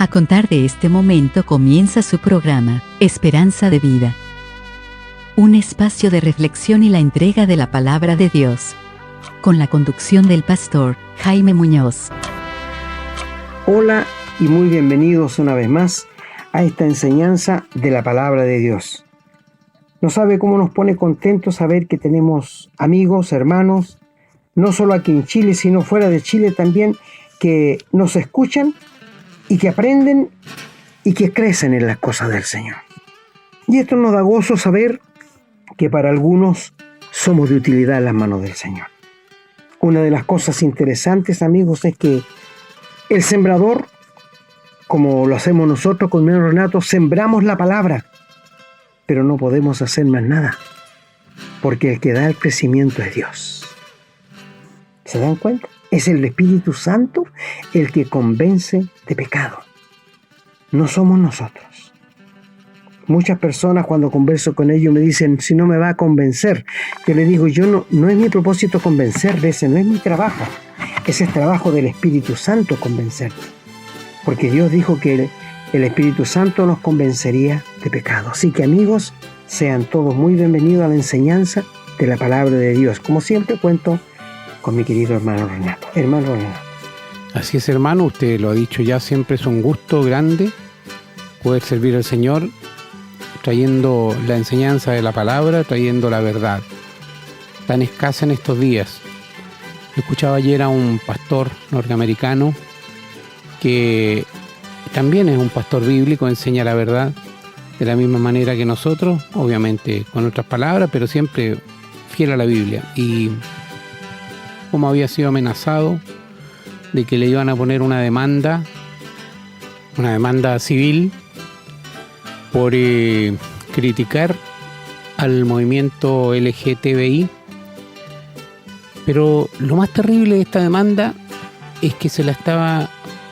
A contar de este momento comienza su programa, Esperanza de Vida. Un espacio de reflexión y la entrega de la palabra de Dios. Con la conducción del pastor Jaime Muñoz. Hola y muy bienvenidos una vez más a esta enseñanza de la palabra de Dios. No sabe cómo nos pone contentos saber que tenemos amigos, hermanos, no solo aquí en Chile, sino fuera de Chile también, que nos escuchan y que aprenden y que crecen en las cosas del Señor. Y esto nos da gozo saber que para algunos somos de utilidad en las manos del Señor. Una de las cosas interesantes, amigos, es que el sembrador, como lo hacemos nosotros con mi hermano Renato, sembramos la palabra, pero no podemos hacer más nada, porque el que da el crecimiento es Dios. ¿Se dan cuenta? Es el Espíritu Santo el que convence de pecado. No somos nosotros. Muchas personas cuando converso con ellos me dicen, si no me va a convencer. Yo les digo, no es mi propósito convencerle, ese no es mi trabajo. Ese es trabajo del Espíritu Santo convencerte. Porque Dios dijo que el Espíritu Santo nos convencería de pecado. Así que amigos, sean todos muy bienvenidos a la enseñanza de la palabra de Dios. Como siempre cuento con mi querido hermano Renato. Hermano Renato. Así es, hermano, usted lo ha dicho ya, siempre es un gusto grande poder servir al Señor, trayendo la enseñanza de la palabra, trayendo la verdad, tan escasa en estos días. Escuchaba ayer a un pastor norteamericano que también es un pastor bíblico, enseña la verdad de la misma manera que nosotros, obviamente con otras palabras, pero siempre fiel a la Biblia. Y como había sido amenazado de que le iban a poner una demanda civil por criticar al movimiento LGTBI. Pero lo más terrible de esta demanda es que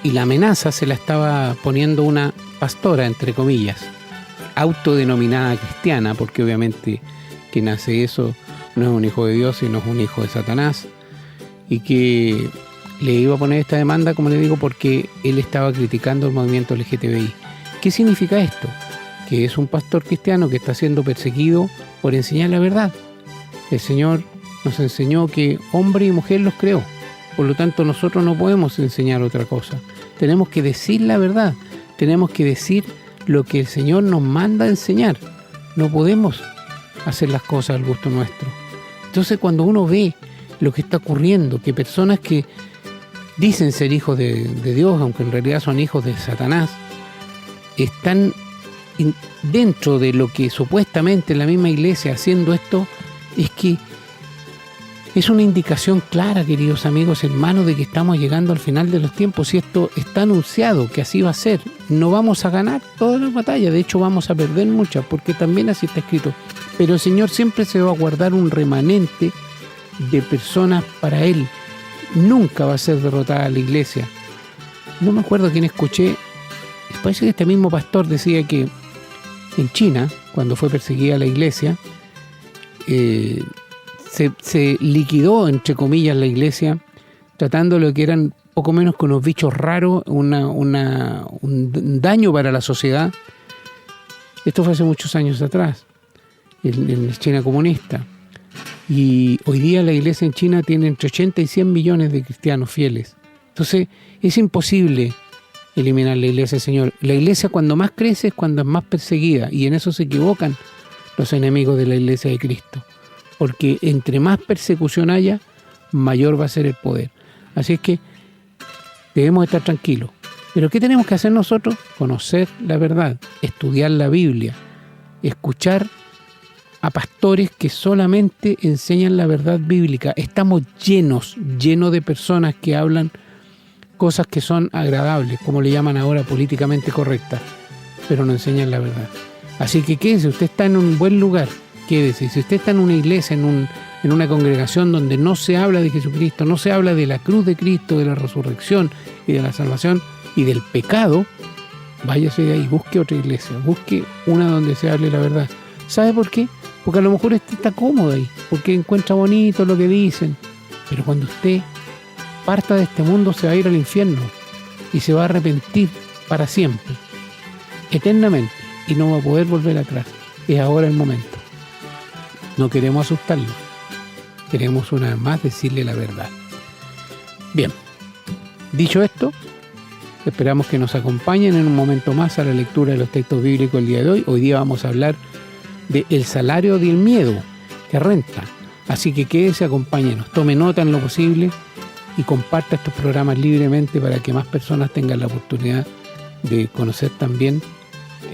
la amenaza se la estaba poniendo una pastora, entre comillas, autodenominada cristiana, porque obviamente quien hace eso no es un hijo de Dios, sino es un hijo de Satanás, y que le iba a poner esta demanda, como le digo, porque él estaba criticando el movimiento LGTBI. ¿Qué significa esto? Que es un pastor cristiano que está siendo perseguido por enseñar la verdad. El Señor nos enseñó que hombre y mujer los creó, por lo tanto nosotros no podemos enseñar otra cosa. Tenemos que decir la verdad, tenemos que decir lo que el Señor nos manda a enseñar. No podemos hacer las cosas al gusto nuestro. Entonces cuando uno ve lo que está ocurriendo, que personas que dicen ser hijos de Dios, aunque en realidad son hijos de Satanás, están dentro de lo que supuestamente en la misma iglesia haciendo esto, es que es una indicación clara, queridos amigos, hermanos, de que estamos llegando al final de los tiempos y esto está anunciado que así va a ser. No vamos a ganar todas las batallas, de hecho vamos a perder muchas, porque también así está escrito. Pero el Señor siempre se va a guardar un remanente de personas para Él. Nunca va a ser derrotada la iglesia. No me acuerdo quién escuché, parece que este mismo pastor decía que en China, cuando fue perseguida la iglesia, se liquidó, entre comillas, la iglesia, tratando lo que eran poco menos que unos bichos raros, un daño para la sociedad. Esto fue hace muchos años atrás, en China comunista. Y hoy día la iglesia en China tiene entre 80 y 100 millones de cristianos fieles. Entonces es imposible eliminar la iglesia del Señor. La iglesia cuando más crece es cuando es más perseguida, y en eso se equivocan los enemigos de la iglesia de Cristo, porque entre más persecución haya, mayor va a ser el poder. Así es que debemos estar tranquilos. Pero ¿qué tenemos que hacer nosotros? Conocer la verdad, estudiar la Biblia, escuchar a pastores que solamente enseñan la verdad bíblica. Estamos llenos de personas que hablan cosas que son agradables, como le llaman ahora, políticamente correctas, pero no enseñan la verdad. Así que quédese, usted está en un buen lugar, quédese. Si usted está en una iglesia, en una congregación donde no se habla de Jesucristo, no se habla de la cruz de Cristo, de la resurrección y de la salvación y del pecado, váyase de ahí, busque otra iglesia, busque una donde se hable la verdad. ¿Sabe por qué? Porque a lo mejor usted está cómodo ahí, porque encuentra bonito lo que dicen, pero cuando usted parta de este mundo se va a ir al infierno y se va a arrepentir para siempre, eternamente, y no va a poder volver atrás. Es ahora el momento. No queremos asustarlo, queremos una vez más decirle la verdad. Bien, dicho esto, esperamos que nos acompañen en un momento más a la lectura de los textos bíblicos el día de hoy. Hoy día vamos a hablar de el salario del miedo que renta. Así que quédese, acompáñenos, tome nota en lo posible y comparta estos programas libremente para que más personas tengan la oportunidad de conocer también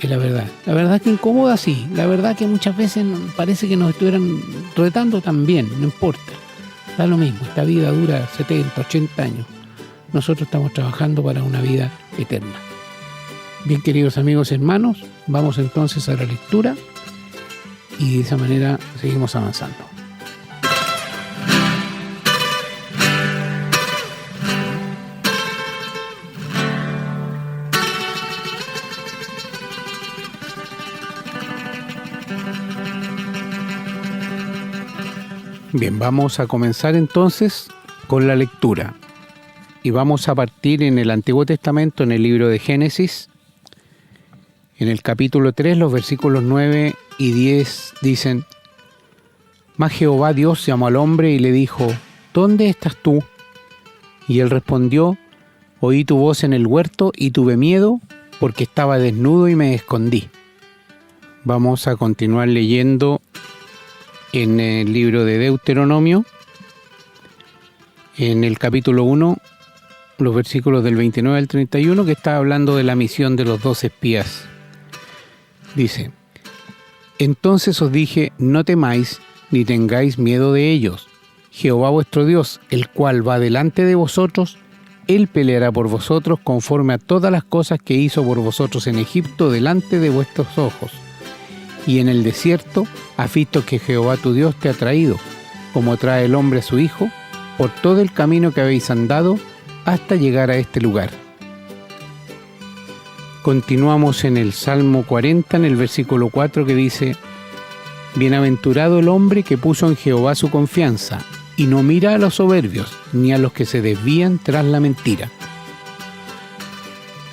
la verdad. La verdad que incomoda, sí. La verdad que muchas veces parece que nos estuvieran retando también, no importa. Da lo mismo, esta vida dura 70, 80 años. Nosotros estamos trabajando para una vida eterna. Bien, queridos amigos y hermanos, vamos entonces a la lectura y de esa manera seguimos avanzando. Bien, vamos a comenzar entonces con la lectura. Y vamos a partir en el Antiguo Testamento, en el libro de Génesis. En el capítulo 3, los versículos 9 y 10 dicen: Mas Jehová Dios llamó al hombre y le dijo: ¿Dónde estás tú? Y él respondió: Oí tu voz en el huerto y tuve miedo, porque estaba desnudo y me escondí. Vamos a continuar leyendo en el libro de Deuteronomio, en el capítulo 1, los versículos del 29 al 31, que está hablando de la misión de los 2 espías. Dice: Entonces os dije, no temáis, ni tengáis miedo de ellos. Jehová vuestro Dios, el cual va delante de vosotros, Él peleará por vosotros conforme a todas las cosas que hizo por vosotros en Egipto delante de vuestros ojos. Y en el desierto has visto que Jehová tu Dios te ha traído, como trae el hombre a su hijo, por todo el camino que habéis andado, hasta llegar a este lugar. Continuamos en el Salmo 40, en el versículo 4, que dice: Bienaventurado el hombre que puso en Jehová su confianza, y no mira a los soberbios, ni a los que se desvían tras la mentira.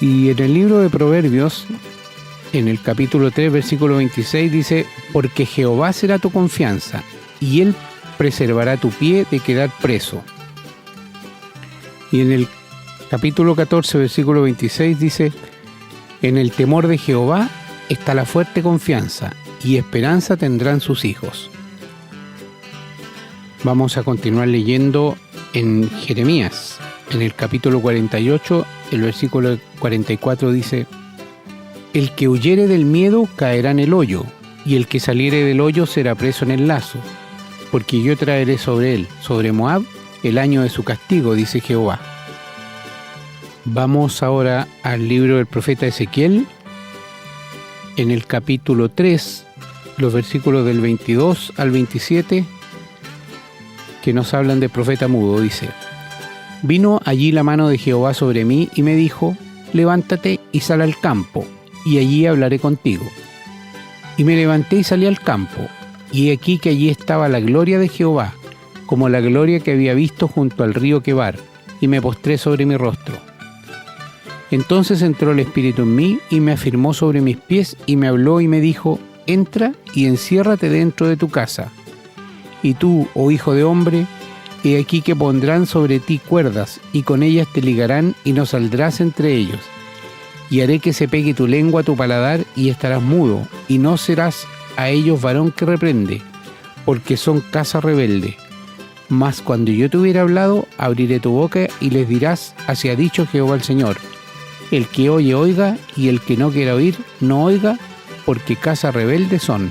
Y en el libro de Proverbios, en el capítulo 3, versículo 26, dice: Porque Jehová será tu confianza, y Él preservará tu pie de quedar preso. Y en el capítulo 14, versículo 26 dice: En el temor de Jehová está la fuerte confianza, y esperanza tendrán sus hijos. Vamos a continuar leyendo en Jeremías, en el capítulo 48, el versículo 44 dice: El que huyere del miedo caerá en el hoyo, y el que saliere del hoyo será preso en el lazo, porque yo traeré sobre él, sobre Moab, el año de su castigo, dice Jehová. Vamos ahora al libro del profeta Ezequiel, en el capítulo 3, los versículos del 22 al 27, que nos hablan del profeta mudo. Dice: Vino allí la mano de Jehová sobre mí y me dijo: Levántate y sal al campo, y allí hablaré contigo. Y me levanté y salí al campo, y he aquí que allí estaba la gloria de Jehová, como la gloria que había visto junto al río Quebar, y me postré sobre mi rostro. Entonces entró el Espíritu en mí, y me afirmó sobre mis pies, y me habló y me dijo: Entra y enciérrate dentro de tu casa. Y tú, oh hijo de hombre, he aquí que pondrán sobre ti cuerdas, y con ellas te ligarán, y no saldrás entre ellos. Y haré que se pegue tu lengua a tu paladar, y estarás mudo, y no serás a ellos varón que reprende, porque son casa rebelde. Mas cuando yo te hubiera hablado, abriré tu boca, y les dirás: Así ha dicho Jehová el Señor. El que oye, oiga, y el que no quiera oír, no oiga, porque casa rebelde son.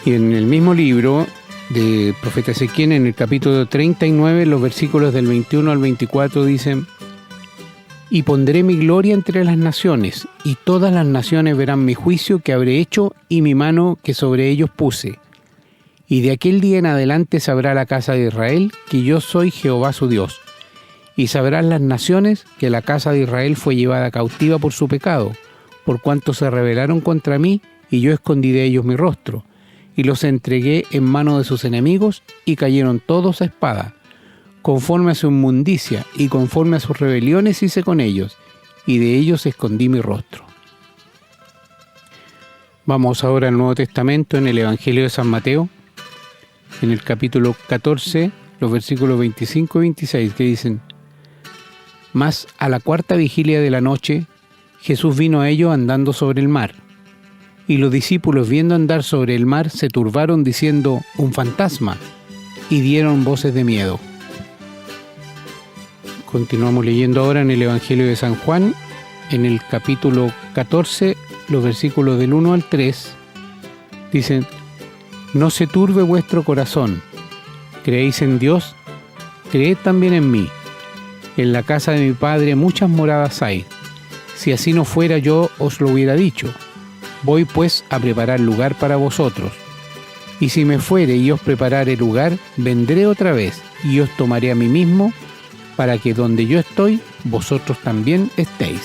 Y en el mismo libro del profeta Ezequiel, en el capítulo 39, los versículos del 21 al 24 dicen: Y pondré mi gloria entre las naciones, y todas las naciones verán mi juicio que habré hecho y mi mano que sobre ellos puse. Y de aquel día en adelante sabrá la casa de Israel que yo soy Jehová su Dios. Y sabrán las naciones que la casa de Israel fue llevada cautiva por su pecado, por cuanto se rebelaron contra mí, y yo escondí de ellos mi rostro, y los entregué en mano de sus enemigos, y cayeron todos a espada. Conforme a su inmundicia y conforme a sus rebeliones hice con ellos, y de ellos escondí mi rostro. Vamos ahora al Nuevo Testamento, en el Evangelio de San Mateo, en el capítulo 14, los versículos 25 y 26, que dicen: Mas a la cuarta vigilia de la noche, Jesús vino a ellos andando sobre el mar. Y los discípulos, viendo andar sobre el mar, se turbaron diciendo: un fantasma, y dieron voces de miedo. Continuamos leyendo ahora en el Evangelio de San Juan, en el capítulo 14, los versículos del 1 al 3, dicen: No se turbe vuestro corazón, creéis en Dios, creed también en mí. En la casa de mi Padre muchas moradas hay. Si así no fuera, yo os lo hubiera dicho. Voy pues a preparar lugar para vosotros. Y si me fuere y os preparare lugar, vendré otra vez y os tomaré a mí mismo, para que donde yo estoy, vosotros también estéis.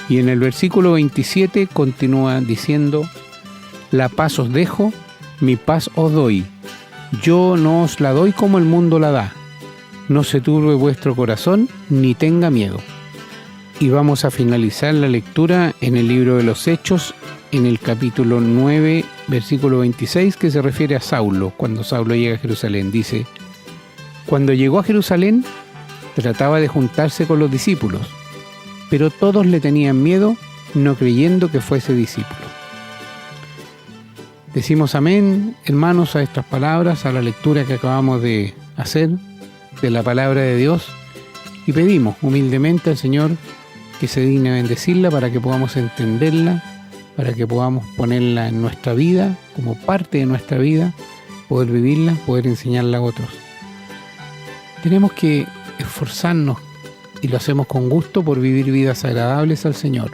Y en el versículo 27 continúa diciendo: La paz os dejo, mi paz os doy. Yo no os la doy como el mundo la da. No se turbe vuestro corazón, ni tenga miedo. Y vamos a finalizar la lectura en el libro de los Hechos, en el capítulo 9, versículo 26, que se refiere a Saulo, cuando Saulo llega a Jerusalén. Dice: Cuando llegó a Jerusalén, trataba de juntarse con los discípulos, pero todos le tenían miedo, no creyendo que fuese discípulo. Decimos amén, hermanos, a estas palabras, a la lectura que acabamos de hacer de la palabra de Dios, y pedimos humildemente al Señor que se digne bendecirla para que podamos entenderla, para que podamos ponerla en nuestra vida, como parte de nuestra vida, poder vivirla, poder enseñarla a otros. Tenemos que esforzarnos, y lo hacemos con gusto, por vivir vidas agradables al Señor.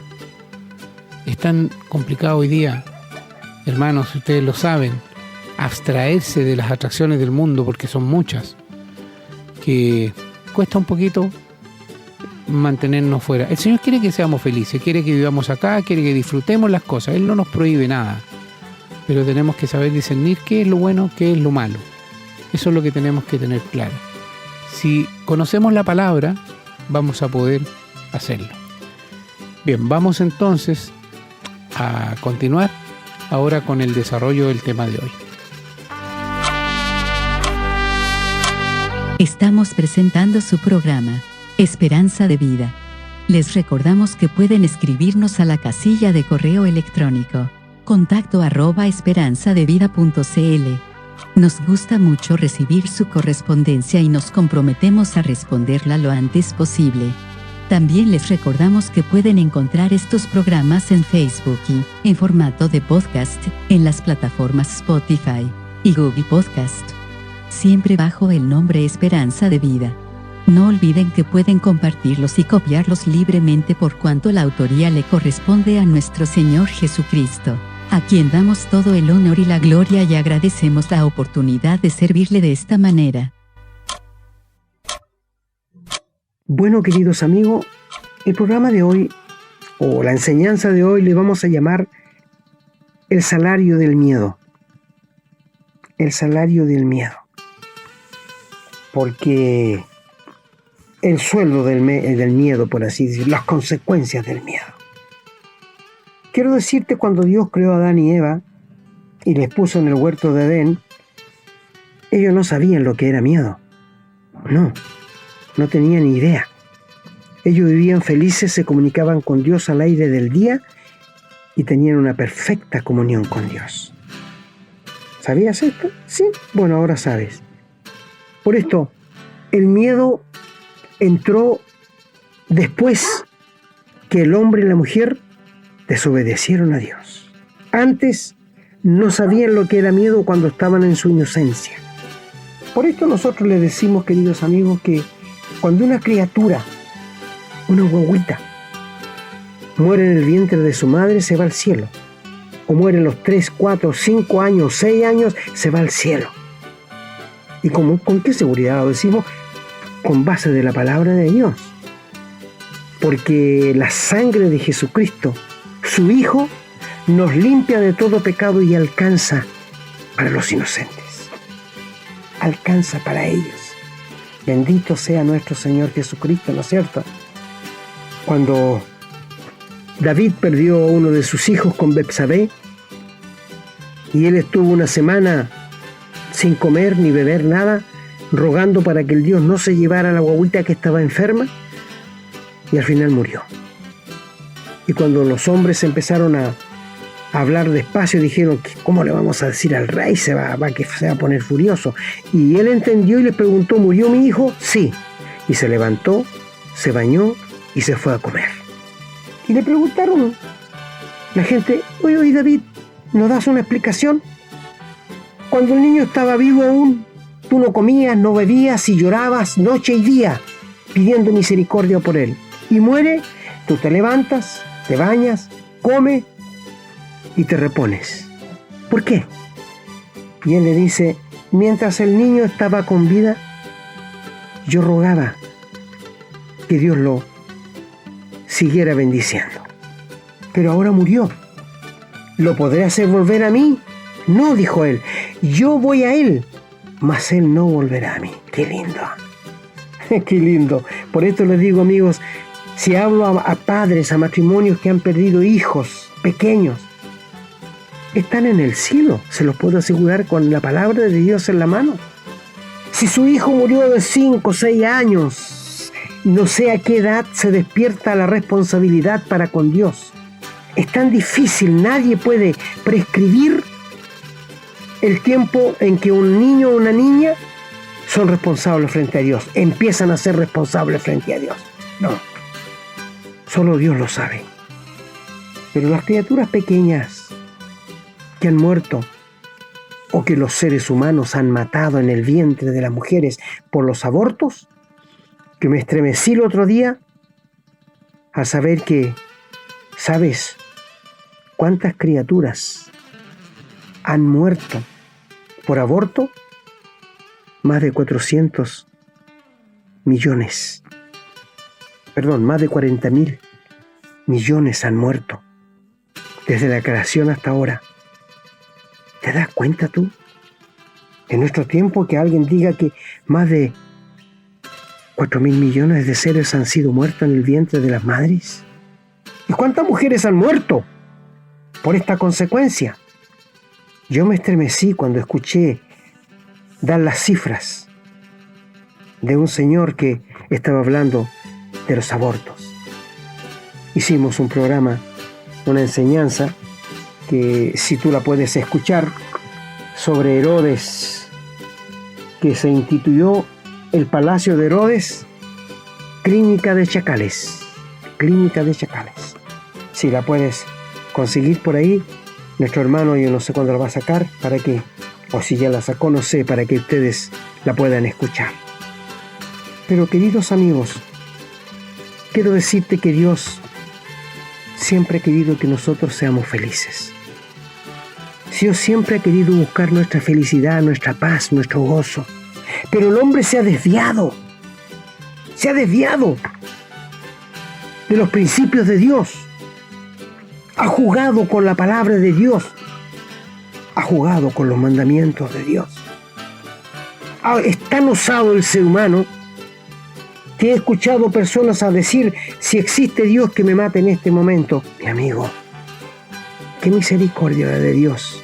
Es tan complicado hoy día, hermanos, ustedes lo saben, abstraerse de las atracciones del mundo, porque son muchas, que cuesta un poquito mantenernos fuera. El Señor quiere que seamos felices, quiere que vivamos acá, quiere que disfrutemos las cosas. Él no nos prohíbe nada, pero tenemos que saber discernir qué es lo bueno, qué es lo malo. Eso es lo que tenemos que tener claro. Si conocemos la palabra, vamos a poder hacerlo. Bien, vamos entonces a continuar ahora con el desarrollo del tema de hoy. Estamos presentando su programa, Esperanza de Vida. Les recordamos que pueden escribirnos a la casilla de correo electrónico, contacto@esperanzadevida.cl. Nos gusta mucho recibir su correspondencia y nos comprometemos a responderla lo antes posible. También les recordamos que pueden encontrar estos programas en Facebook y, en formato de podcast, en las plataformas Spotify y Google Podcast, siempre bajo el nombre Esperanza de Vida. No olviden que pueden compartirlos y copiarlos libremente, por cuanto la autoría le corresponde a nuestro Señor Jesucristo, a quien damos todo el honor y la gloria, y agradecemos la oportunidad de servirle de esta manera. Bueno, queridos amigos, el programa de hoy, o la enseñanza de hoy, le vamos a llamar el salario del miedo. El salario del miedo. Porque el sueldo del miedo, por así decirlo, las consecuencias del miedo. Quiero decirte, cuando Dios creó a Adán y Eva y les puso en el huerto de Edén, ellos no sabían lo que era miedo. No tenían ni idea. Ellos vivían felices, se comunicaban con Dios al aire del día y tenían una perfecta comunión con Dios. ¿Sabías esto? Sí, bueno, ahora sabes. Por esto, el miedo entró después que el hombre y la mujer desobedecieron a Dios. Antes no sabían lo que era miedo cuando estaban en su inocencia. Por esto nosotros les decimos, queridos amigos, que cuando una criatura, una guaguita, muere en el vientre de su madre, se va al cielo. O muere a los 3, 4, 5 años, 6 años, se va al cielo. ¿Y con qué seguridad lo decimos? Con base de la palabra de Dios. Porque la sangre de Jesucristo, su Hijo, nos limpia de todo pecado y alcanza para los inocentes. Alcanza para ellos. Bendito sea nuestro Señor Jesucristo, ¿no es cierto? Cuando David perdió a uno de sus hijos con Betsabé y él estuvo una semana sin comer ni beber nada, rogando para que el Dios no se llevara a la guagüita que estaba enferma, y al final murió. Y cuando los hombres empezaron a hablar despacio, dijeron, ¿cómo le vamos a decir al rey? Se va a poner furioso. Y él entendió y les preguntó, ¿murió mi hijo? Sí. Y se levantó, se bañó y se fue a comer. Y le preguntaron la gente, oye David, ¿nos das una explicación? Cuando el niño estaba vivo aún, tú no comías, no bebías y llorabas noche y día pidiendo misericordia por él. Y muere, tú te levantas, te bañas, comes y te repones. ¿Por qué? Y él le dice, mientras el niño estaba con vida, yo rogaba que Dios lo siguiera bendiciendo. Pero ahora murió. ¿Lo podré hacer volver a mí? No, dijo él, yo voy a él, mas él no volverá a mí. Qué lindo. Qué lindo. Por esto les digo, amigos, si hablo a padres, a matrimonios que han perdido hijos pequeños, están en el cielo, se los puedo asegurar con la palabra de Dios en la mano. Si su hijo murió de 5 o 6 años, no sé a qué edad se despierta la responsabilidad para con Dios. Es tan difícil, nadie puede prescribir el tiempo en que un niño o una niña son responsables frente a Dios, empiezan a ser responsables frente a Dios. No, solo Dios lo sabe. Pero las criaturas pequeñas que han muerto o que los seres humanos han matado en el vientre de las mujeres por los abortos, que me estremecí el otro día al saber que, ¿sabes cuántas criaturas han muerto por aborto? Más de 400 millones. Perdón, más de 40.000 millones han muerto desde la creación hasta ahora. ¿Te das cuenta tú? En nuestro tiempo que alguien diga que más de 4.000 millones de seres han sido muertos en el vientre de las madres. ¿Y cuántas mujeres han muerto por esta consecuencia? Yo me estremecí cuando escuché dar las cifras de un señor que estaba hablando de los abortos. Hicimos un programa, una enseñanza, que si tú la puedes escuchar, sobre Herodes, que se intituló El Palacio de Herodes, Clínica de Chacales. Clínica de Chacales. Si la puedes conseguir por ahí, nuestro hermano, yo no sé cuándo la va a sacar, para que, o si ya la sacó, no sé, para que ustedes la puedan escuchar. Pero queridos amigos, quiero decirte que Dios siempre ha querido que nosotros seamos felices. Dios siempre ha querido buscar nuestra felicidad, nuestra paz, nuestro gozo. Pero el hombre se ha desviado de los principios de Dios. Ha jugado con la palabra de Dios. Ha jugado con los mandamientos de Dios. Es tan osado el ser humano que he escuchado personas a decir, si existe Dios que me mate en este momento. Mi amigo, qué misericordia de Dios,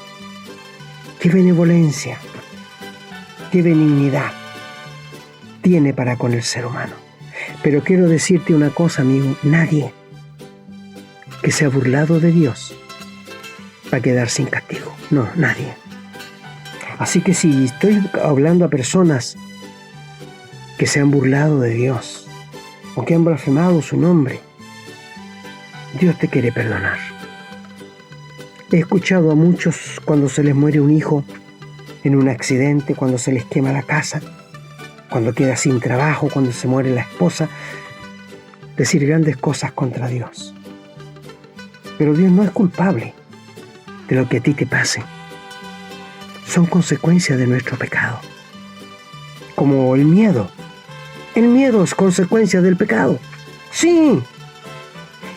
qué benevolencia, qué benignidad tiene para con el ser humano. Pero quiero decirte una cosa, amigo, nadie que se ha burlado de Dios va a quedar sin castigo. No, nadie. Así que si estoy hablando a personas que se han burlado de Dios o que han blasfemado su nombre, Dios te quiere perdonar. He escuchado a muchos cuando se les muere un hijo en un accidente, cuando se les quema la casa, cuando queda sin trabajo, cuando se muere la esposa, decir grandes cosas contra Dios. Pero Dios no es culpable de lo que a ti te pase. Son consecuencias de nuestro pecado. Como el miedo. El miedo es consecuencia del pecado. Sí.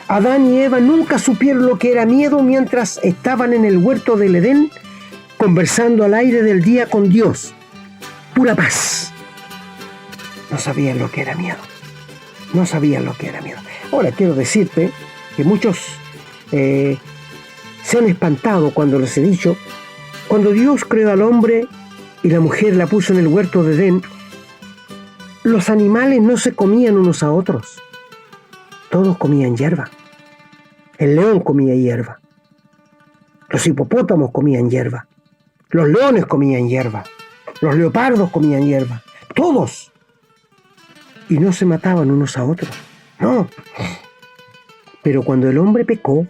Adán y Eva nunca supieron lo que era miedo mientras estaban en el huerto del Edén, conversando al aire del día con Dios. Pura paz. No sabían lo que era miedo. No sabían lo que era miedo. Ahora quiero decirte que muchos se han espantado cuando les he dicho, cuando Dios creó al hombre y la mujer la puso en el huerto de Edén, los animales no se comían unos a otros. Todos comían hierba. El león comía hierba. Los hipopótamos comían hierba. Los leones comían hierba. Los leopardos comían hierba. Todos. Y no se mataban unos a otros. No. Pero cuando el hombre pecó,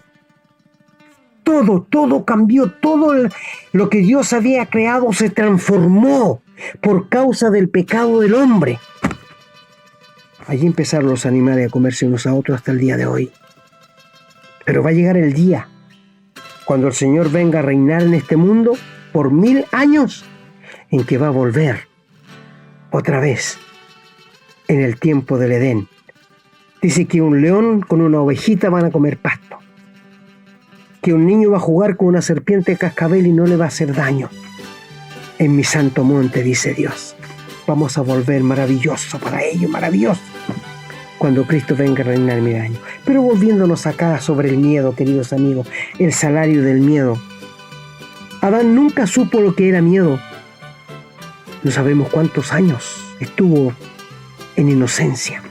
todo cambió. Todo lo que Dios había creado se transformó por causa del pecado del hombre. Allí empezaron los animales a comerse unos a otros hasta el día de hoy. Pero va a llegar el día cuando el Señor venga a reinar en este mundo por 1000 años, en que va a volver otra vez en el tiempo del Edén. Dice que un león con una ovejita van a comer pasto, que un niño va a jugar con una serpiente de cascabel y no le va a hacer daño. En mi santo monte, dice Dios, vamos a volver maravilloso para ellos, maravilloso, cuando Cristo venga a reinar 1000 años. Pero volviéndonos acá sobre el miedo, queridos amigos, el salario del miedo. Adán nunca supo lo que era miedo. No sabemos cuántos años estuvo en inocencia,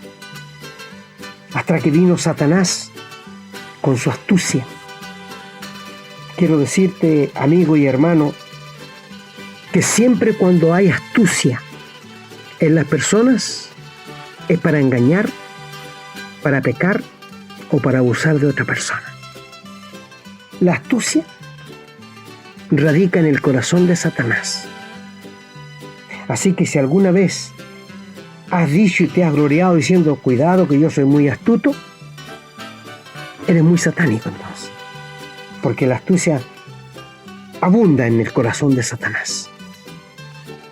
hasta que vino Satanás con su astucia. Quiero decirte, amigo y hermano, que siempre cuando hay astucia en las personas es para engañar, para pecar o para abusar de otra persona. La astucia radica en el corazón de Satanás. Así que si alguna vez has dicho y te has gloriado diciendo, cuidado que yo soy muy astuto, eres muy satánico entonces, porque la astucia abunda en el corazón de Satanás.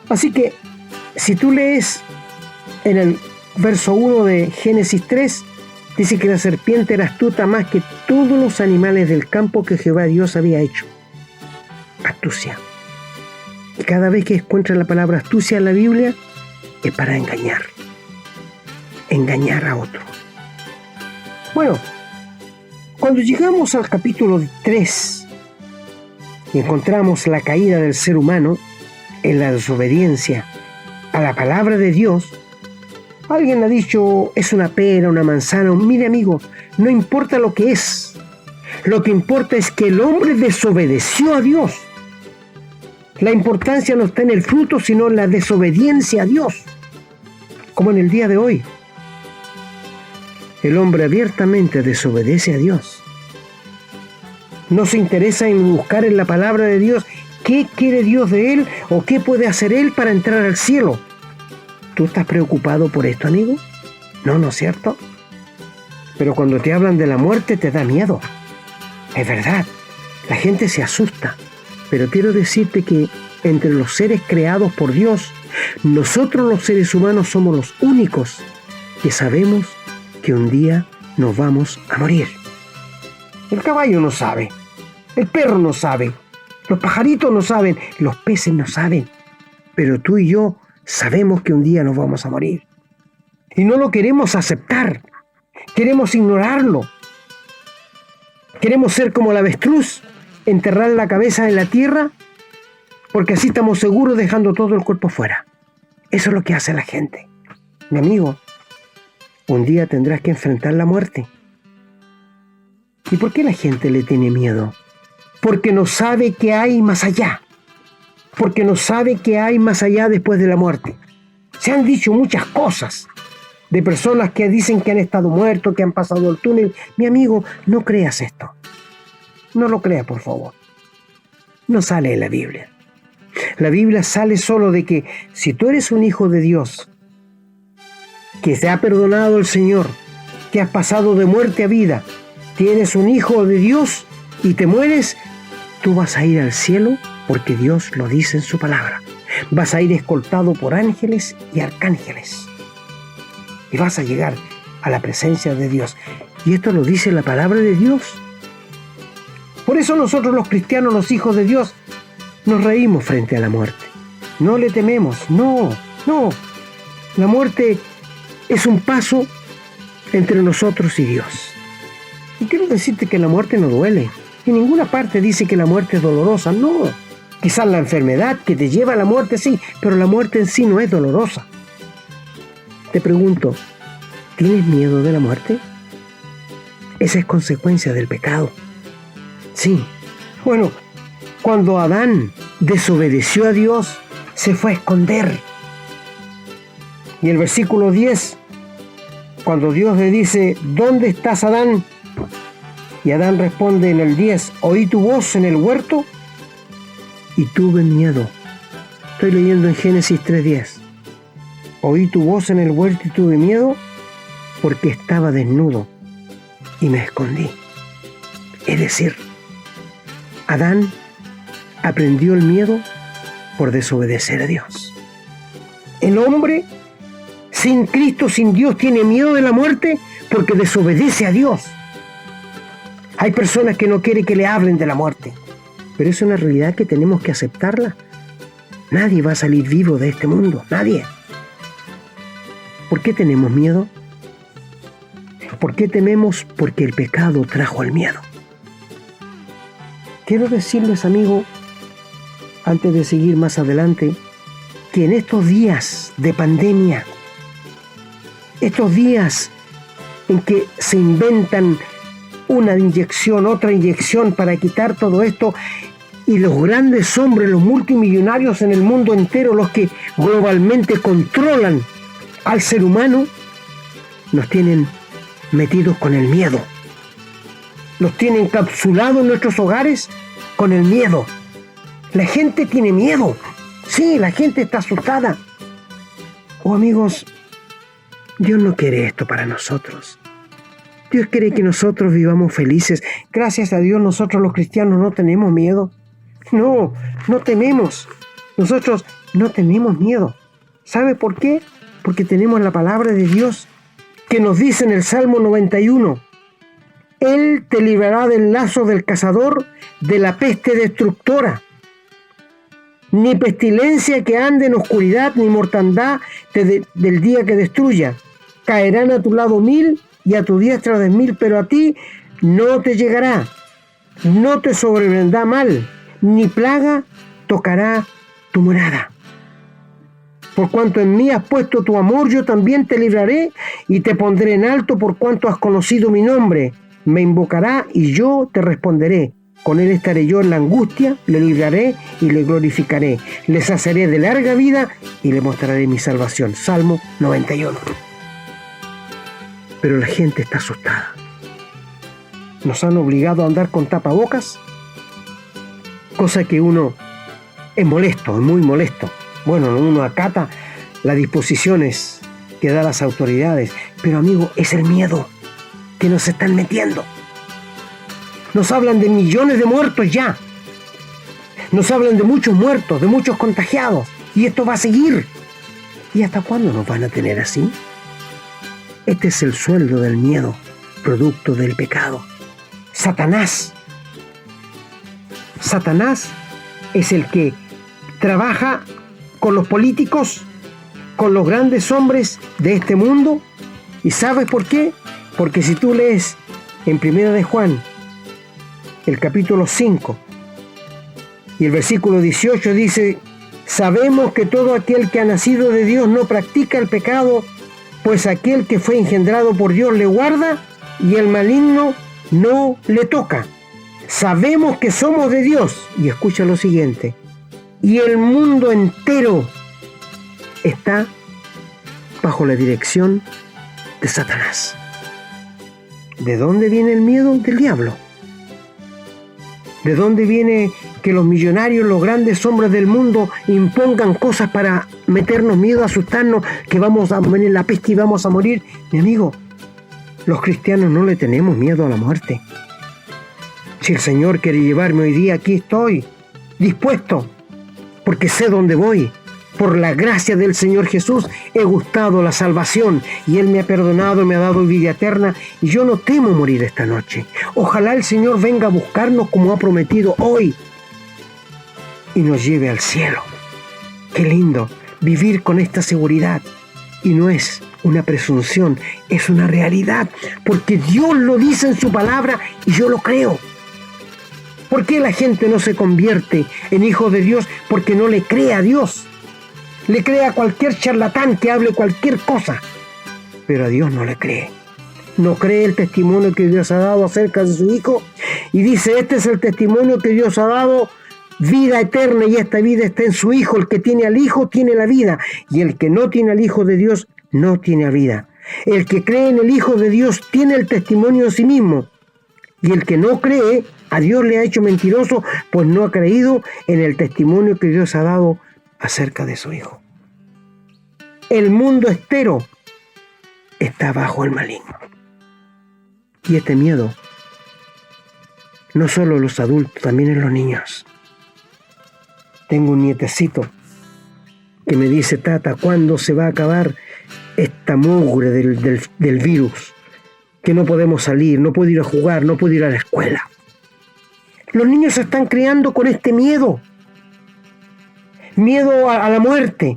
Así que si tú lees en el verso 1 de Génesis 3, dice que la serpiente era astuta más que todos los animales del campo que Jehová Dios había hecho. Astucia. Y cada vez que encuentras la palabra astucia en la Biblia, es para engañar a otro. Bueno, cuando llegamos al capítulo 3 y encontramos la caída del ser humano en la desobediencia a la palabra de Dios, alguien ha dicho, es una pera, una manzana. Mire, amigo, no importa lo que es. Lo que importa es que el hombre desobedeció a Dios. La importancia no está en el fruto, sino en la desobediencia a Dios. Como en el día de hoy. El hombre abiertamente desobedece a Dios. No se interesa en buscar en la palabra de Dios qué quiere Dios de él o qué puede hacer él para entrar al cielo. ¿Tú estás preocupado por esto, amigo? No, ¿no es cierto? Pero cuando te hablan de la muerte te da miedo. Es verdad, la gente se asusta. Pero quiero decirte que entre los seres creados por Dios, nosotros los seres humanos somos los únicos que sabemos que un día nos vamos a morir. El caballo no sabe, el perro no sabe, los pajaritos no saben, los peces no saben. Pero tú y yo sabemos que un día nos vamos a morir. Y no lo queremos aceptar. Queremos ignorarlo. Queremos ser como el avestruz, enterrar la cabeza en la tierra, porque así estamos seguros dejando todo el cuerpo fuera. Eso es lo que hace la gente. Mi amigo, un día tendrás que enfrentar la muerte. ¿Y por qué la gente le tiene miedo? Porque no sabe que hay más allá. Porque no sabe que hay más allá después de la muerte. Se han dicho muchas cosas de personas que dicen que han estado muertos, que han pasado el túnel. Mi amigo, no creas esto. No lo creas, por favor. No sale en la Biblia. La Biblia sale solo de que si tú eres un hijo de Dios, que te ha perdonado el Señor, que has pasado de muerte a vida, tienes un hijo de Dios y te mueres, tú vas a ir al cielo porque Dios lo dice en su palabra. Vas a ir escoltado por ángeles y arcángeles. Y vas a llegar a la presencia de Dios. Y esto lo dice la palabra de Dios. Por eso nosotros los cristianos, los hijos de Dios, nos reímos frente a la muerte. No le tememos. No. La muerte es un paso entre nosotros y Dios. Y quiero decirte que la muerte no duele. En ninguna parte dice que la muerte es dolorosa, no. Quizás la enfermedad que te lleva a la muerte sí, pero la muerte en sí no es dolorosa. Te pregunto, ¿tienes miedo de la muerte? Esa es consecuencia del pecado. Sí. Bueno, cuando Adán desobedeció a Dios, se fue a esconder. Y el versículo 10, cuando Dios le dice, ¿dónde estás, Adán? Y Adán responde en el 10, oí tu voz en el huerto y tuve miedo. Estoy leyendo en Génesis 3:10. Oí tu voz en el huerto y tuve miedo porque estaba desnudo y me escondí. Es decir, Adán aprendió el miedo por desobedecer a Dios. El hombre sin Cristo, sin Dios, tiene miedo de la muerte porque desobedece a Dios. Hay personas que no quieren que le hablen de la muerte, pero es una realidad que tenemos que aceptarla. Nadie va a salir vivo de este mundo, nadie. ¿Por qué tenemos miedo? ¿Por qué tememos? Porque el pecado trajo el miedo. Quiero decirles, amigo, antes de seguir más adelante, que en estos días de pandemia, estos días en que se inventan una inyección, otra inyección para quitar todo esto, y los grandes hombres, los multimillonarios en el mundo entero, los que globalmente controlan al ser humano, nos tienen metidos con el miedo. Nos tienen encapsulados en nuestros hogares con el miedo. La gente tiene miedo. Sí, la gente está asustada. Oh, amigos, Dios no quiere esto para nosotros. Dios quiere que nosotros vivamos felices. Gracias a Dios nosotros los cristianos no tenemos miedo. No tememos. Nosotros no tenemos miedo. ¿Sabe por qué? Porque tenemos la palabra de Dios que nos dice en el Salmo 91, Él te librará del lazo del cazador, de la peste destructora. Ni pestilencia que ande en oscuridad, ni mortandad del día que destruya. Caerán a tu lado 1000 y a tu diestra 10.000, pero a ti no te llegará. No te sobrevendrá mal, ni plaga tocará tu morada. Por cuanto en mí has puesto tu amor, yo también te libraré y te pondré en alto por cuanto has conocido mi nombre. Me invocará y yo te responderé. Con él estaré yo en la angustia, le libraré y le glorificaré. Le saciaré de larga vida y le mostraré mi salvación. Salmo 91. Pero la gente está asustada. Nos han obligado a andar con tapabocas, cosa que uno es molesto, es muy molesto. Bueno, uno acata las disposiciones que dan las autoridades, pero amigo, es el miedo que nos están metiendo. Nos hablan de millones de muertos ya. Nos hablan de muchos muertos, de muchos contagiados. Y esto va a seguir. ¿Y hasta cuándo nos van a tener así? Este es el sueldo del miedo, producto del pecado. Satanás es el que trabaja con los políticos, con los grandes hombres de este mundo. ¿Y sabes por qué? Porque si tú lees en 1 de Juan, el capítulo 5 y el versículo 18 dice, sabemos que todo aquel que ha nacido de Dios no practica el pecado, pues aquel que fue engendrado por Dios le guarda y el maligno no le toca. Sabemos que somos de Dios. Y escucha lo siguiente. Y el mundo entero está bajo la dirección de Satanás. ¿De dónde viene el miedo? Del diablo. ¿De dónde viene que los millonarios, los grandes hombres del mundo impongan cosas para meternos miedo, asustarnos, que vamos a venir la peste y vamos a morir? Mi amigo, los cristianos no le tenemos miedo a la muerte. Si el Señor quiere llevarme hoy día, aquí estoy, dispuesto, porque sé dónde voy. Por la gracia del Señor Jesús he gustado la salvación y Él me ha perdonado, me ha dado vida eterna y yo no temo morir esta noche. Ojalá el Señor venga a buscarnos como ha prometido hoy y nos lleve al cielo. Qué lindo vivir con esta seguridad. Y no es una presunción, es una realidad, porque Dios lo dice en su palabra y yo lo creo. ¿Por qué la gente no se convierte en hijos de Dios? Porque no le cree a Dios. Le cree a cualquier charlatán que hable cualquier cosa, pero a Dios no le cree. No cree el testimonio que Dios ha dado acerca de su Hijo y dice: este es el testimonio que Dios ha dado, vida eterna, y esta vida está en su Hijo. El que tiene al Hijo tiene la vida, y el que no tiene al Hijo de Dios no tiene vida. El que cree en el Hijo de Dios tiene el testimonio de sí mismo, y el que no cree, a Dios le ha hecho mentiroso, pues no ha creído en el testimonio que Dios ha dado acerca de su Hijo. El mundo entero está bajo el maligno. Y este miedo, no solo en los adultos, también en los niños. Tengo un nietecito que me dice: tata, ¿cuándo se va a acabar esta mugre del virus? Que no podemos salir, no puedo ir a jugar, no puedo ir a la escuela. Los niños se están criando con este miedo. Miedo a la muerte.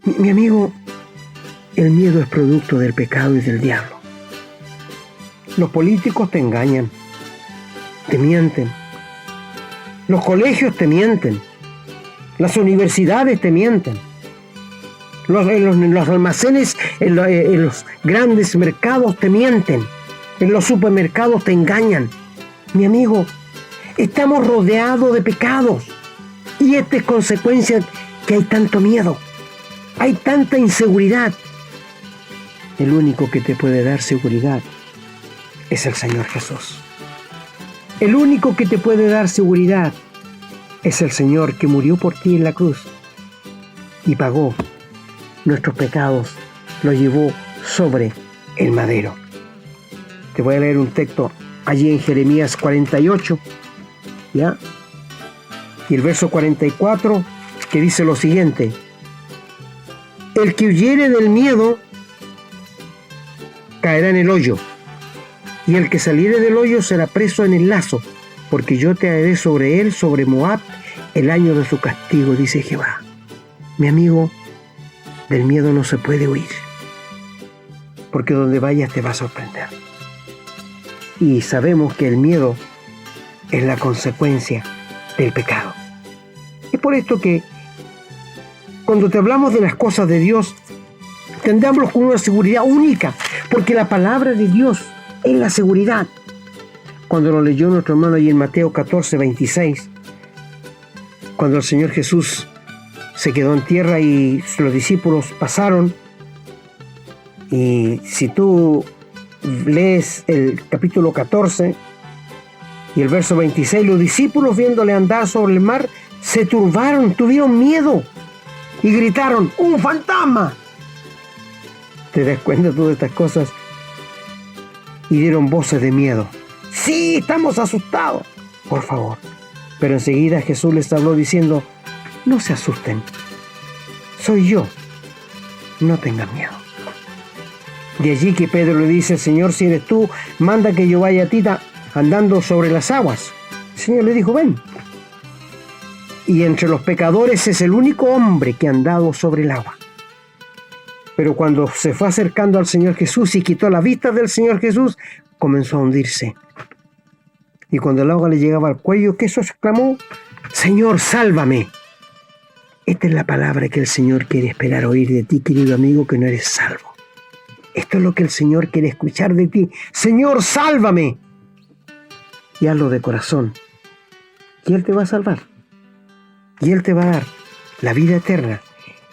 Mi amigo, el miedo es producto del pecado y del diablo. Los políticos te engañan, te mienten. Los colegios te mienten. Las universidades te mienten. Los almacenes, en los grandes mercados te mienten. En los supermercados te engañan. Mi amigo, estamos rodeados de pecados. Y esta es consecuencia que hay tanto miedo. Hay tanta inseguridad. El único que te puede dar seguridad es el Señor Jesús. El único que te puede dar seguridad es el Señor, que murió por ti en la cruz y pagó nuestros pecados, los llevó sobre el madero. Te voy a leer un texto allí en Jeremías 48, ¿ya? Y el verso 44, que dice lo siguiente: el que huyere del miedo caerá en el hoyo, y el que saliere del hoyo será preso en el lazo, porque yo te haré sobre él, sobre Moab, el año de su castigo, dice Jehová. Mi amigo, del miedo no se puede huir, porque donde vayas te va a sorprender. Y sabemos que el miedo es la consecuencia del pecado. Es por esto que cuando te hablamos de las cosas de Dios, tendremos con una seguridad única, porque la palabra de Dios es la seguridad. Cuando lo leyó nuestro hermano allí en Mateo 14, 26, cuando el Señor Jesús se quedó en tierra y los discípulos pasaron, y si tú lees el capítulo 14 y el verso 26, los discípulos, viéndole andar sobre el mar, se turbaron, tuvieron miedo y gritaron: ¡un fantasma! ¿Te das cuenta tú de estas cosas? Y dieron voces de miedo. ¡Sí, estamos asustados! Por favor. Pero enseguida Jesús les habló diciendo: no se asusten, soy yo, no tengan miedo. De allí que Pedro le dice: Señor, si eres tú, manda que yo vaya a ti andando sobre las aguas. El Señor le dijo: ven. Y entre los pecadores es el único hombre que ha andado sobre el agua. Pero cuando se fue acercando al Señor Jesús y quitó la vista del Señor Jesús, comenzó a hundirse. Y cuando el agua le llegaba al cuello, ¿qué eso exclamó? Señor, sálvame. Esta es la palabra que el Señor quiere esperar oír de ti, querido amigo, que no eres salvo. Esto es lo que el Señor quiere escuchar de ti. Señor, sálvame. Y hazlo de corazón. Y Él te va a salvar. Y Él te va a dar la vida eterna.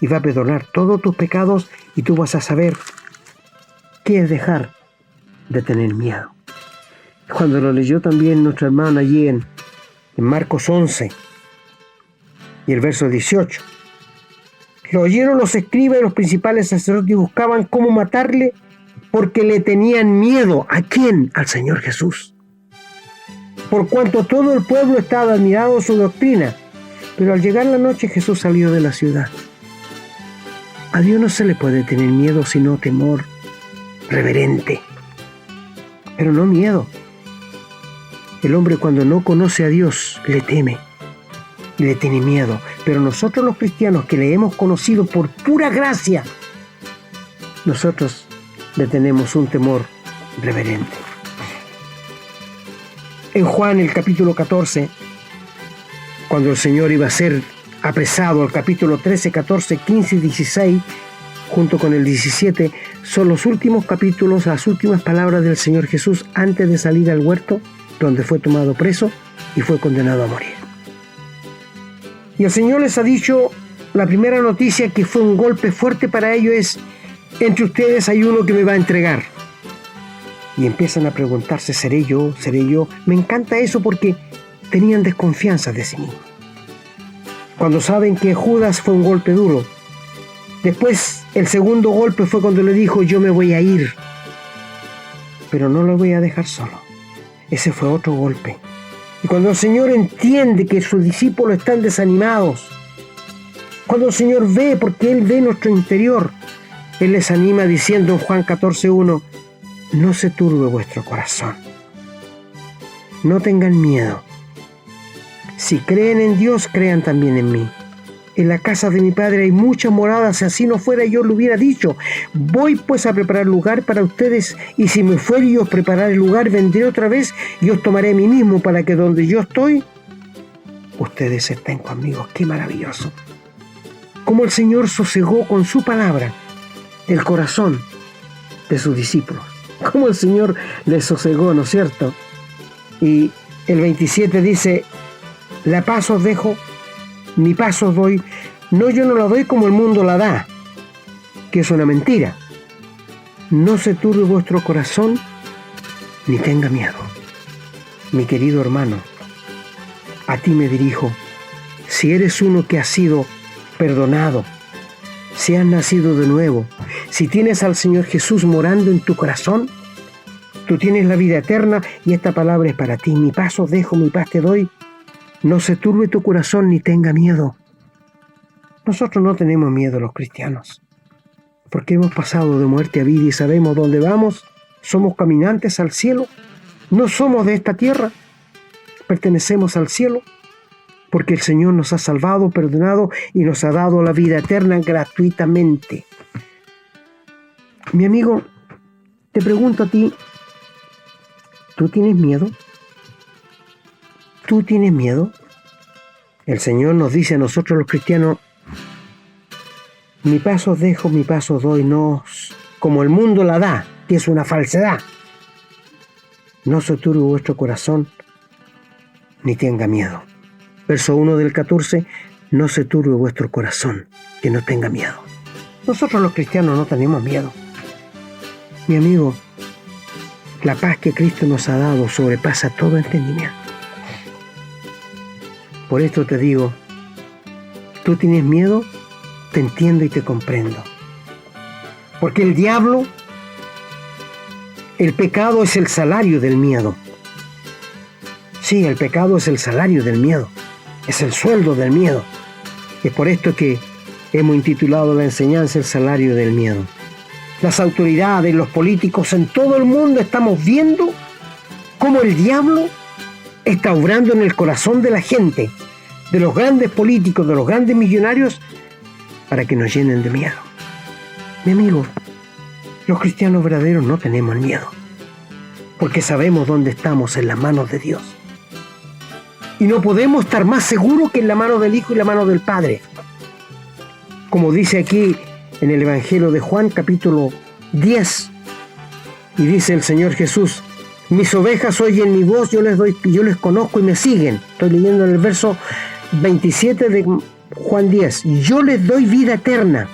Y va a perdonar todos tus pecados. Y tú vas a saber qué es dejar de tener miedo. Cuando lo leyó también nuestro hermano allí en Marcos 11 y el verso 18. Lo oyeron los escribas y los principales sacerdotes y buscaban cómo matarle, porque le tenían miedo. ¿A quién? Al Señor Jesús. Por cuanto todo el pueblo estaba admirado de su doctrina. Pero al llegar la noche, Jesús salió de la ciudad. A Dios no se le puede tener miedo, sino temor reverente. Pero no miedo. El hombre, cuando no conoce a Dios, le teme, le tiene miedo. Pero nosotros los cristianos, que le hemos conocido por pura gracia, nosotros le tenemos un temor reverente. En Juan, el capítulo 14, cuando el Señor iba a ser apresado, el capítulo 13, 14, 15 y 16, junto con el 17, son los últimos capítulos, las últimas palabras del Señor Jesús antes de salir al huerto, donde fue tomado preso y fue condenado a morir. Y el Señor les ha dicho, la primera noticia que fue un golpe fuerte para ellos es: entre ustedes hay uno que me va a entregar. Y empiezan a preguntarse, ¿seré yo? ¿Seré yo? Me encanta eso porque tenían desconfianza de sí mismos. Cuando saben que Judas fue un golpe duro. Después, el segundo golpe fue cuando le dijo: yo me voy a ir, pero no lo voy a dejar solo. Ese fue otro golpe. Y cuando el Señor entiende que sus discípulos están desanimados, cuando el Señor ve, porque Él ve nuestro interior, Él les anima diciendo en Juan 14:1: no se turbe vuestro corazón, no tengan miedo. Si creen en Dios, crean también en mí. En la casa de mi Padre hay muchas moradas, si así no fuera yo lo hubiera dicho. Voy pues a preparar lugar para ustedes, y si me fuere y os prepararé el lugar, vendré otra vez y os tomaré a mí mismo, para que donde yo estoy, ustedes estén conmigo. ¡Qué maravilloso! Cómo el Señor sosegó con su palabra el corazón de sus discípulos. Cómo el Señor les sosegó, ¿no es cierto? Y el 27 dice: la paz os dejo, mi paz os doy. No, yo no la doy como el mundo la da, que es una mentira. No se turbe vuestro corazón, ni tenga miedo. Mi querido hermano, a ti me dirijo. Si eres uno que ha sido perdonado, si has nacido de nuevo, si tienes al Señor Jesús morando en tu corazón, tú tienes la vida eterna, y esta palabra es para ti. Mi paz os dejo, mi paz te doy. No se turbe tu corazón ni tenga miedo. Nosotros no tenemos miedo, los cristianos, porque hemos pasado de muerte a vida y sabemos dónde vamos. Somos caminantes al cielo. No somos de esta tierra, pertenecemos al cielo, porque el Señor nos ha salvado, perdonado y nos ha dado la vida eterna gratuitamente. Mi amigo, te pregunto a ti, ¿tú tienes miedo? ¿Tú tienes miedo? El Señor nos dice a nosotros los cristianos: mi paz os dejo, mi paz os doy, no como el mundo la da, que es una falsedad. No se turbe vuestro corazón, ni tenga miedo. Verso 1 del 14: no se turbe vuestro corazón, que no tenga miedo. Nosotros los cristianos no tenemos miedo. Mi amigo, la paz que Cristo nos ha dado sobrepasa todo entendimiento. Por esto te digo, tú tienes miedo, te entiendo y te comprendo. Porque el diablo, el pecado es el salario del miedo. Sí, el pecado es el salario del miedo, es el sueldo del miedo. Es por esto que hemos intitulado la enseñanza: el salario del miedo. Las autoridades, los políticos en todo el mundo estamos viendo cómo el diablo está obrando en el corazón de la gente, de los grandes políticos, de los grandes millonarios, para que nos llenen de miedo. Mi amigo, los cristianos verdaderos no tenemos miedo, porque sabemos dónde estamos, en las manos de Dios. Y no podemos estar más seguros que en la mano del Hijo y la mano del Padre. Como dice aquí en el Evangelio de Juan, capítulo 10, y dice el Señor Jesús: mis ovejas oyen mi voz, yo les conozco y me siguen. Estoy leyendo en el verso 27 de Juan 10. Yo les doy vida eterna,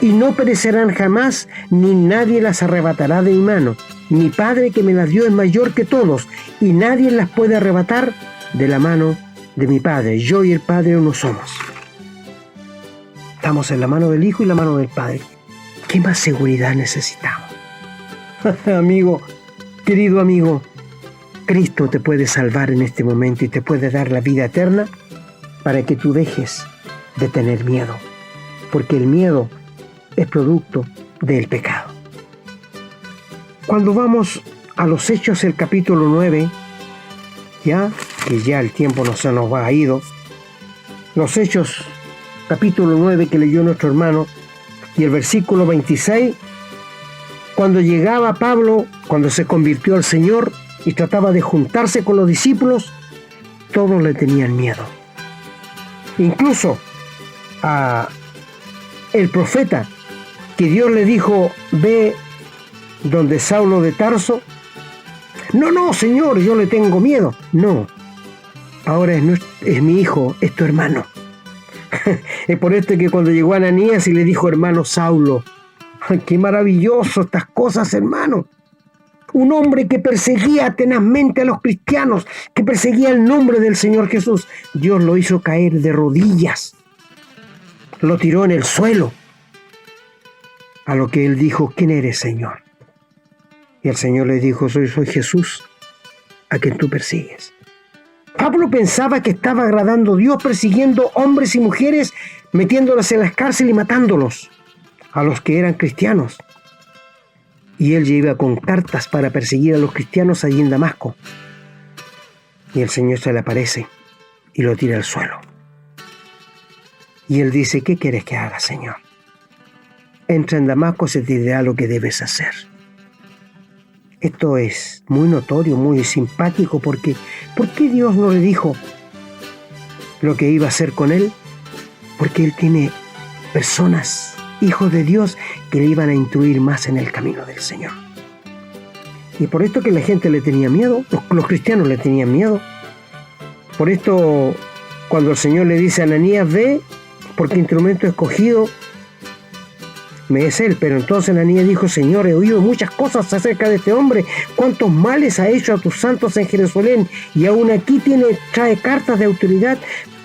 y no perecerán jamás, ni nadie las arrebatará de mi mano. Mi Padre que me las dio es mayor que todos, y nadie las puede arrebatar de la mano de mi Padre. Yo y el Padre uno somos. Estamos en la mano del Hijo y la mano del Padre. ¿Qué más seguridad necesitamos? Amigo, querido amigo, Cristo te puede salvar en este momento y te puede dar la vida eterna para que tú dejes de tener miedo, porque el miedo es producto del pecado. Cuando vamos a los Hechos, el capítulo 9, que ya el tiempo no se nos ha ido, los Hechos, capítulo 9 que leyó nuestro hermano, y el versículo 26, Cuando llegaba Pablo, cuando se convirtió al Señor y trataba de juntarse con los discípulos, todos le tenían miedo. Incluso a el profeta que Dios le dijo, ve donde Saulo de Tarso. No, Señor, yo le tengo miedo. No, ahora es mi hijo, es tu hermano. Es por esto que cuando llegó Ananías y le dijo, hermano Saulo, qué maravilloso estas cosas, hermano. Un hombre que perseguía tenazmente a los cristianos, que perseguía el nombre del Señor Jesús, Dios lo hizo caer de rodillas, lo tiró en el suelo. A lo que él dijo, ¿quién eres, Señor? Y el Señor le dijo, soy Jesús, a quien tú persigues. Pablo pensaba que estaba agradando a Dios persiguiendo hombres y mujeres, metiéndolos en las cárceles y matándolos, a los que eran cristianos. Y él iba con cartas para perseguir a los cristianos allí en Damasco. Y el Señor se le aparece y lo tira al suelo. Y él dice, ¿qué quieres que haga, Señor? Entra en Damasco, se te dirá lo que debes hacer. Esto es muy notorio, muy simpático, porque ¿por qué Dios no le dijo lo que iba a hacer con él? Porque él tiene personas, hijos de Dios, que le iban a instruir más en el camino del Señor. Y por esto que la gente le tenía miedo, los cristianos le tenían miedo. Por esto, cuando el Señor le dice a Ananías, ve, porque instrumento escogido me es él. Pero entonces Ananías dijo, Señor, he oído muchas cosas acerca de este hombre, cuántos males ha hecho a tus santos en Jerusalén, y aún aquí trae cartas de autoridad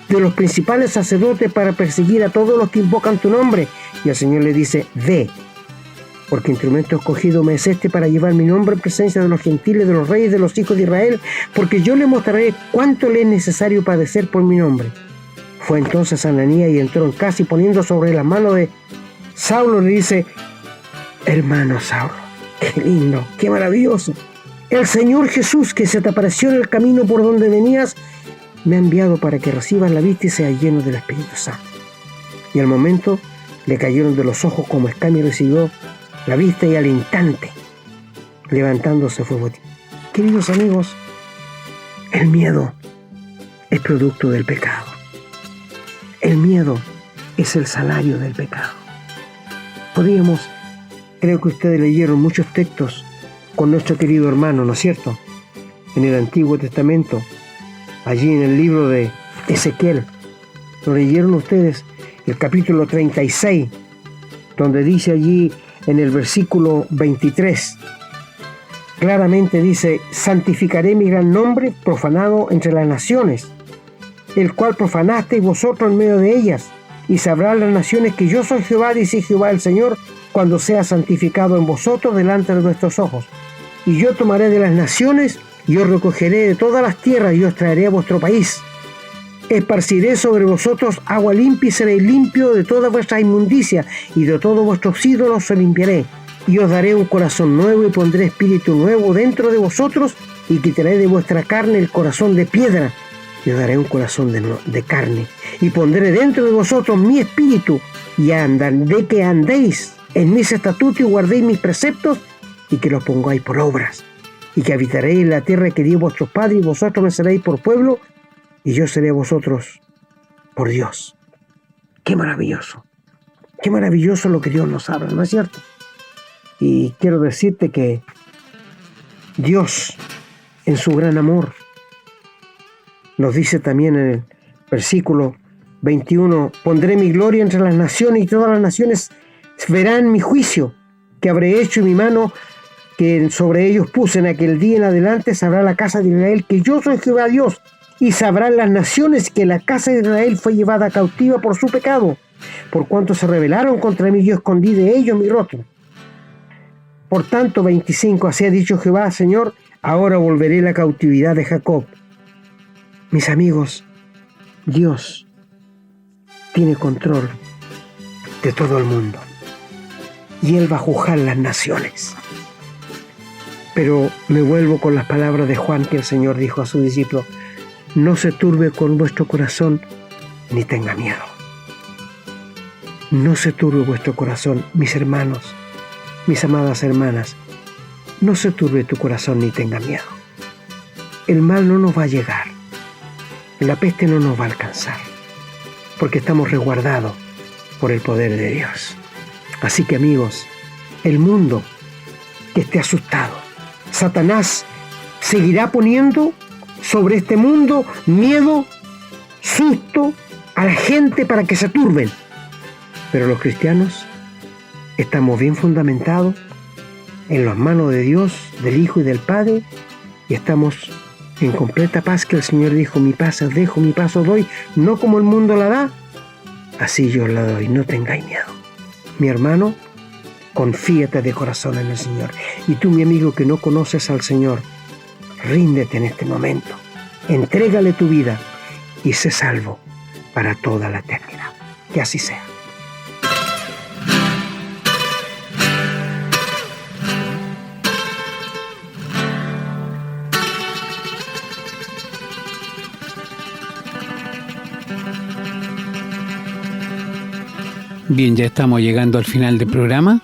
de los principales sacerdotes para perseguir a todos los que invocan tu nombre. Y el Señor le dice, ve, porque instrumento escogido me es este para llevar mi nombre en presencia de los gentiles, de los reyes, de los hijos de Israel, porque yo le mostraré cuánto le es necesario padecer por mi nombre. Fue entonces Ananías y entró en casa, y poniendo sobre las manos de Saulo le dice, hermano Saulo, qué lindo, qué maravilloso. El Señor Jesús, que se te apareció en el camino por donde venías, me ha enviado para que recibas la vista y seas lleno del Espíritu Santo. Y al momento le cayeron de los ojos como escamas y recibió la vista, y al instante, levantándose, fue bautizado. Queridos amigos, el miedo es producto del pecado. El miedo es el salario del pecado. Creo que ustedes leyeron muchos textos con nuestro querido hermano, ¿no es cierto? En el Antiguo Testamento, allí en el libro de Ezequiel, lo leyeron ustedes, el capítulo 36, donde dice allí en el versículo 23, claramente dice, santificaré mi gran nombre profanado entre las naciones, el cual profanasteis vosotros en medio de ellas, y sabrán las naciones que yo soy Jehová, dice Jehová el Señor, cuando sea santificado en vosotros delante de vuestros ojos. Y yo tomaré de las naciones, y os recogeré de todas las tierras, y os traeré a vuestro país. Esparciré sobre vosotros agua limpia, y seréis limpio de toda vuestra inmundicia, y de todos vuestros ídolos os limpiaré. Y os daré un corazón nuevo, y pondré espíritu nuevo dentro de vosotros, y quitaré de vuestra carne el corazón de piedra, y os daré un corazón de carne, y pondré dentro de vosotros mi espíritu, y haré que andéis en mis estatutos y guardéis mis preceptos, y que los pongáis por obras, y que habitaréis en la tierra que di a vuestros padres, y vosotros me seréis por pueblo, y yo seré a vosotros por Dios. ¡Qué maravilloso! ¡Qué maravilloso lo que Dios nos habla!, ¿no es cierto? Y quiero decirte que Dios, en su gran amor, nos dice también en el versículo 21, pondré mi gloria entre las naciones, y todas las naciones verán mi juicio que habré hecho, y mi mano que sobre ellos puse. En aquel día en adelante sabrá la casa de Israel que yo soy Jehová Dios, y sabrán las naciones que la casa de Israel fue llevada cautiva por su pecado, por cuanto se rebelaron contra mí, yo escondí de ellos mi rostro. Por tanto, 25, así ha dicho Jehová, Señor, ahora volveré la cautividad de Jacob. Mis amigos, Dios tiene control de todo el mundo, y Él va a juzgar las naciones. Pero me vuelvo con las palabras de Juan, que el Señor dijo a su discípulo, no se turbe con vuestro corazón, ni tenga miedo. No se turbe vuestro corazón, mis hermanos. mis amadas hermanas, no se turbe tu corazón ni tenga miedo. El mal no nos va a llegar, la peste no nos va a alcanzar, porque estamos resguardados por el poder de Dios. Así que amigos, el mundo que esté asustado, Satanás seguirá poniendo sobre este mundo miedo, susto a la gente para que se turben. Pero los cristianos estamos bien fundamentados en las manos de Dios, del Hijo y del Padre, y estamos en completa paz, que el Señor dijo: mi paz os dejo, mi paz os doy, no como el mundo la da, así yo la doy, no tengáis miedo. Mi hermano, confíate de corazón en el Señor. Y tú, mi amigo, que no conoces al Señor, ríndete en este momento, entrégale tu vida y sé salvo para toda la eternidad. Que así sea. Bien, ya estamos llegando al final del programa.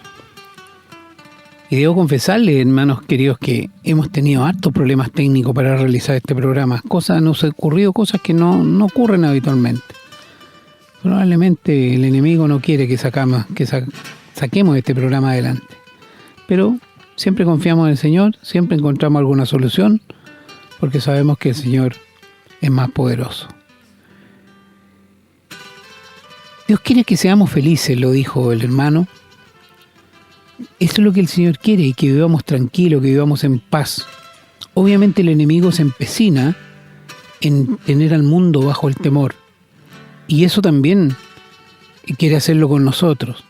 Y debo confesarles, hermanos queridos, que hemos tenido hartos problemas técnicos para realizar este programa. Nos han ocurrido cosas que no ocurren habitualmente. Probablemente el enemigo no quiere que saquemos este programa adelante. Pero siempre confiamos en el Señor, siempre encontramos alguna solución, porque sabemos que el Señor es más poderoso. Dios quiere que seamos felices, lo dijo el hermano. Eso es lo que el Señor quiere, y que vivamos tranquilos, que vivamos en paz. Obviamente el enemigo se empecina en tener al mundo bajo el temor. Y eso también quiere hacerlo con nosotros.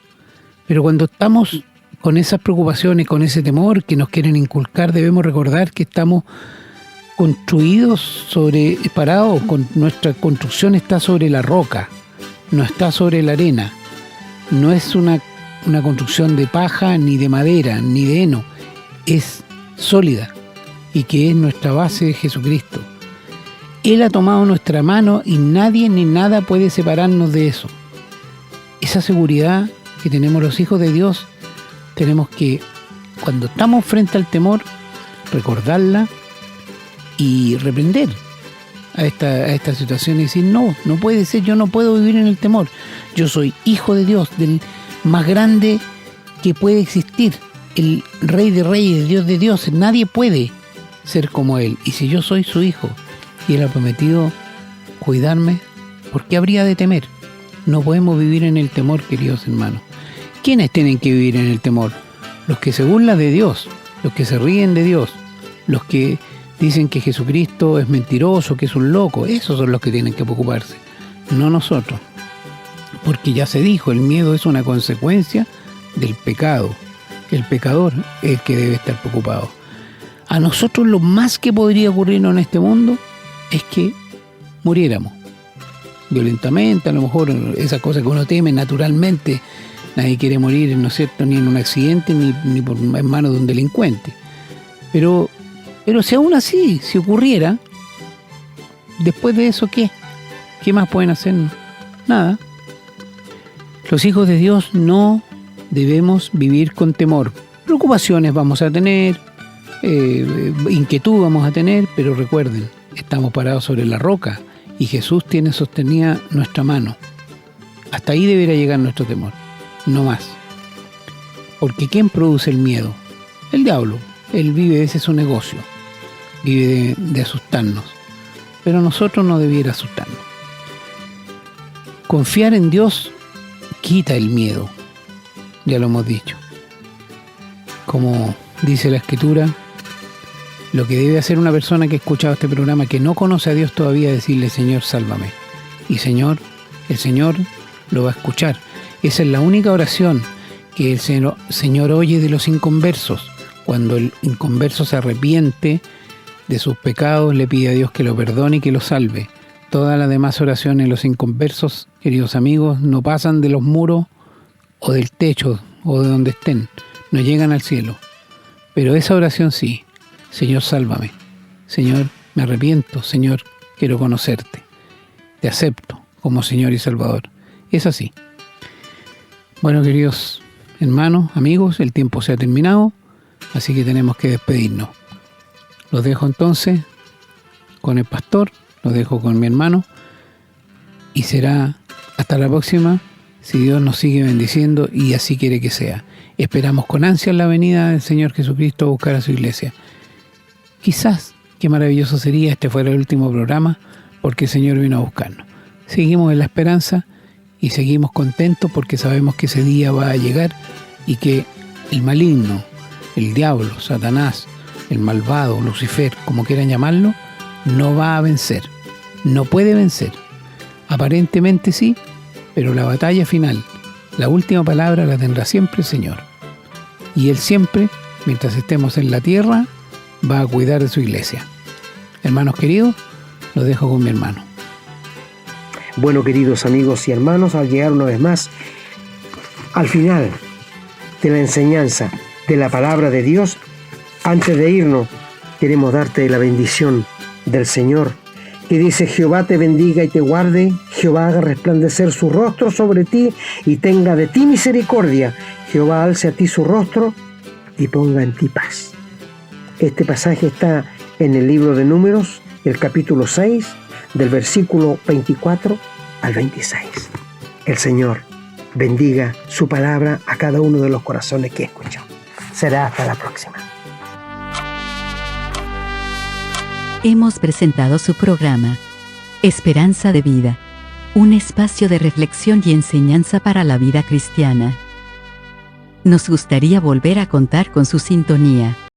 Pero cuando estamos con esas preocupaciones, con ese temor que nos quieren inculcar, debemos recordar que estamos parados, con nuestra construcción está sobre la roca. No está sobre la arena, no es una construcción de paja, ni de madera, ni de heno, es sólida, y que es nuestra base de Jesucristo. Él ha tomado nuestra mano y nadie ni nada puede separarnos de eso. Esa seguridad que tenemos los hijos de Dios, tenemos que, cuando estamos frente al temor, recordarla y reprender a esta situación y decir: no puede ser, yo no puedo vivir en el temor. Yo soy hijo de Dios, del más grande que puede existir, el Rey de Reyes, Dios de dioses. Nadie puede ser como Él. Y si yo soy su hijo y Él ha prometido cuidarme, ¿por qué habría de temer? No podemos vivir en el temor, queridos hermanos. ¿Quiénes tienen que vivir en el temor? Los que se burlan de Dios, los que se ríen de Dios, los que dicen que Jesucristo es mentiroso, que es un loco. Esos son los que tienen que preocuparse, no nosotros. Porque ya se dijo, el miedo es una consecuencia del pecado. El pecador es el que debe estar preocupado. A nosotros lo más que podría ocurrirnos en este mundo es que muriéramos violentamente, a lo mejor esas cosas que uno teme naturalmente. Nadie quiere morir, ¿no es cierto?, ni en un accidente, ni por en manos de un delincuente. Pero si aún así, si ocurriera, después de eso, ¿qué? ¿Qué más pueden hacer? Nada. Los hijos de Dios no debemos vivir con temor. Preocupaciones vamos a tener, inquietud vamos a tener, pero recuerden, estamos parados sobre la roca y Jesús tiene sostenida nuestra mano. Hasta ahí deberá llegar nuestro temor, no más. Porque ¿quién produce el miedo? El diablo. Él vive, ese es su negocio. Vive de asustarnos. Pero nosotros no debiera asustarnos. Confiar en Dios quita el miedo. Ya lo hemos dicho. Como dice la Escritura, lo que debe hacer una persona que ha escuchado este programa, que no conoce a Dios todavía, es decirle: Señor, sálvame. Y el Señor lo va a escuchar. Esa es la única oración que el Señor oye de los inconversos. Cuando el inconverso se arrepiente de sus pecados, le pide a Dios que lo perdone y que lo salve. Todas las demás oraciones de los inconversos, queridos amigos, no pasan de los muros o del techo o de donde estén. No llegan al cielo. Pero esa oración sí: Señor, sálvame. Señor, me arrepiento. Señor, quiero conocerte. Te acepto como Señor y Salvador. Es así. Bueno, queridos Hermanos, amigos, el tiempo se ha terminado, así que tenemos que despedirnos. Los dejo entonces con el pastor, los dejo con mi hermano, y será hasta la próxima, si Dios nos sigue bendiciendo y así quiere que sea. Esperamos con ansia la venida del Señor Jesucristo a buscar a su iglesia. Quizás, qué maravilloso sería este fuera el último programa, porque el Señor vino a buscarnos. Seguimos en la esperanza y seguimos contentos porque sabemos que ese día va a llegar y que el maligno, el diablo, Satanás, el malvado, Lucifer, como quieran llamarlo, no va a vencer, no puede vencer. Aparentemente sí, pero la batalla final, la última palabra la tendrá siempre el Señor. Y Él siempre, mientras estemos en la tierra, va a cuidar de su iglesia. Hermanos queridos, los dejo con mi hermano. Bueno, queridos amigos y hermanos, al llegar una vez más al final de la enseñanza de la palabra de Dios, antes de irnos, queremos darte la bendición del Señor, que dice: Jehová te bendiga y te guarde, Jehová haga resplandecer su rostro sobre ti y tenga de ti misericordia, Jehová alce a ti su rostro y ponga en ti paz. Este pasaje está en el libro de Números, el capítulo 6, del versículo 24 al 26. El Señor bendiga su palabra a cada uno de los corazones que escuchó. Será hasta la próxima. Hemos presentado su programa, Esperanza de Vida, un espacio de reflexión y enseñanza para la vida cristiana. Nos gustaría volver a contar con su sintonía.